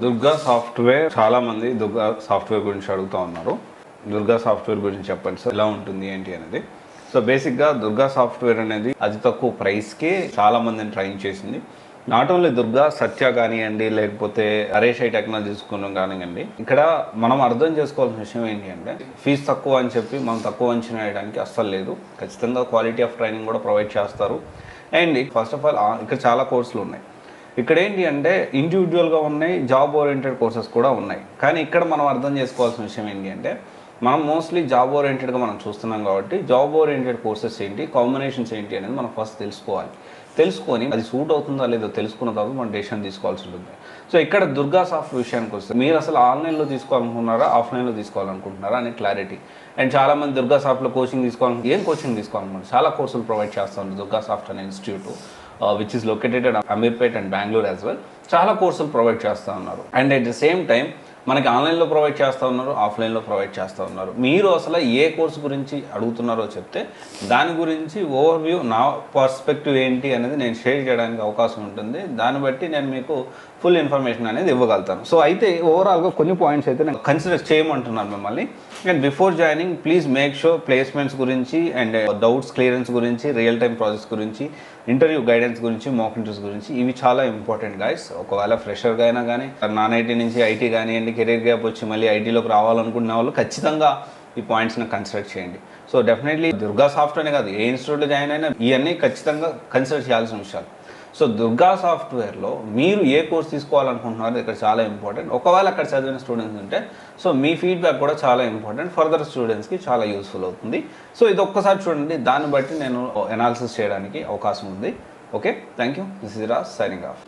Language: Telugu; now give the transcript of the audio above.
దుర్గా సాఫ్ట్వేర్ చాలా మంది దుర్గా సాఫ్ట్వేర్ గురించి అడుగుతూ ఉన్నారు. దుర్గా సాఫ్ట్వేర్ గురించి చెప్పండి సార్, ఎలా ఉంటుంది ఏంటి అనేది. సో బేసిక్గా దుర్గా సాఫ్ట్వేర్ అనేది అతి తక్కువ ప్రైస్కి చాలా మందిని ట్రైన్ చేసింది. నాట్ ఓన్లీ దుర్గా, సత్య కానివ్వండి, లేకపోతే అరేషై టెక్నాలజీ తీసుకున్నాం కానివ్వండి. ఇక్కడ మనం అర్థం చేసుకోవాల్సిన విషయం ఏంటి అంటే, ఫీజు తక్కువ అని చెప్పి మనం తక్కువ అంచనా వేయడానికి అస్సలు లేదు. ఖచ్చితంగా క్వాలిటీ ఆఫ్ ట్రైనింగ్ కూడా ప్రొవైడ్ చేస్తారు. అండ్ ఫస్ట్ ఆఫ్ ఆల్ ఇక్కడ చాలా కోర్సులు ఉన్నాయి. ఇక్కడ ఏంటి అంటే ఇండివిజువల్గా ఉన్నాయి, జాబ్ ఓరియంటెడ్ కోర్సెస్ కూడా ఉన్నాయి. కానీ ఇక్కడ మనం అర్థం చేసుకోవాల్సిన విషయం ఏంటి అంటే, మనం మోస్ట్లీ జాబ్ ఓరియంటెడ్గా మనం చూస్తున్నాం కాబట్టి జాబ్ ఓరియంటెడ్ కోర్సెస్ ఏంటి, కాంబినేషన్స్ ఏంటి అనేది మనం ఫస్ట్ తెలుసుకోవాలి. తెలుసుకొని అది సూట్ అవుతుందా లేదో తెలుసుకున్న తర్వాత మనం డెసిషన్ తీసుకోవాల్సి ఉంటుంది. సో ఇక్కడ దుర్గా సాఫ్ట్ విషయానికి వస్తే మీరు అసలు ఆన్లైన్లో తీసుకోవాలనుకుంటున్నారా, ఆఫ్లైన్లో తీసుకోవాలనుకుంటున్నారా అనే క్లారిటీ. అండ్ చాలామంది దుర్గా సాఫ్ట్లో కోచింగ్ తీసుకోవాలనుకుంటే ఏం కోచింగ్ తీసుకోవాలనుకుంటున్నారు, చాలా కోర్సులు ప్రొవైడ్ చేస్తాను దుర్గా సాఫ్ట్ అనే institute which is located at Ameerpet and Bengaluru as well. చాలా కోర్సులు ప్రొవైడ్ చేస్తూ ఉన్నారు. And at the same time మనకి ఆన్లైన్లో ప్రొవైడ్ చేస్తూ ఉన్నారు, ఆఫ్లైన్లో ప్రొవైడ్ చేస్తూ ఉన్నారు. మీరు అసలు ఏ కోర్సు గురించి అడుగుతున్నారో చెప్తే దాని గురించి ఓవర్వ్యూ, నా పర్స్పెక్టివ్ ఏంటి అనేది నేను షేర్ చేయడానికి అవకాశం ఉంటుంది. దాన్ని బట్టి నేను మీకు ఫుల్ ఇన్ఫర్మేషన్ అనేది ఇవ్వగలుగుతాను. సో అయితే ఓవరాల్గా కొన్ని పాయింట్స్ అయితే నేను కన్సిడర్ చేయమంటున్నాను మిమ్మల్ని. And before joining please make sure placements గురించి అండ్ డౌట్స్ క్లియరెన్స్ గురించి, రియల్ టైమ్ ప్రాజెక్ట్స్ గురించి, ఇంటర్వ్యూ గైడెన్స్ గురించి, మాక్ ఇంటర్వ్యూస్ గురించి, ఇవి చాలా ఇంపార్టెంట్ గైస్. ఒకవేళ ఫ్రెషర్గా అయినా కానీ నాన్ ఐటీ నుంచి ఐటీ కానివ్వండి, కెరీర్ గ్యాప్ వచ్చి మళ్ళీ ఐటీలోకి రావాలనుకున్న వాళ్ళు ఖచ్చితంగా ఈ పాయింట్స్ని కన్సిడర్ చేయండి. సో డెఫినెట్లీ దుర్గా సాఫ్ట్ అనే కాదు, ఏ ఇన్స్టిట్యూట్లో జాయిన్ అయినా ఇవన్నీ ఖచ్చితంగా కన్సిడర్ చేయాల్సిన విషయాలు. సో దుర్గా సాఫ్ట్వేర్లో మీరు ఏ కోర్స్ తీసుకోవాలనుకుంటున్నారో ఇక్కడ చాలా ఇంపార్టెంట్. ఒకవేళ అక్కడ చదివిన స్టూడెంట్స్ ఉంటే సో మీ ఫీడ్బ్యాక్ కూడా చాలా ఇంపార్టెంట్, ఫర్దర్ స్టూడెంట్స్కి చాలా యూస్ఫుల్ అవుతుంది. సో ఇది ఒక్కసారి చూడండి, దాన్ని బట్టి నేను అనాలిసిస్ చేయడానికి అవకాశం ఉంది. Okay, thank you. This is Raj signing off.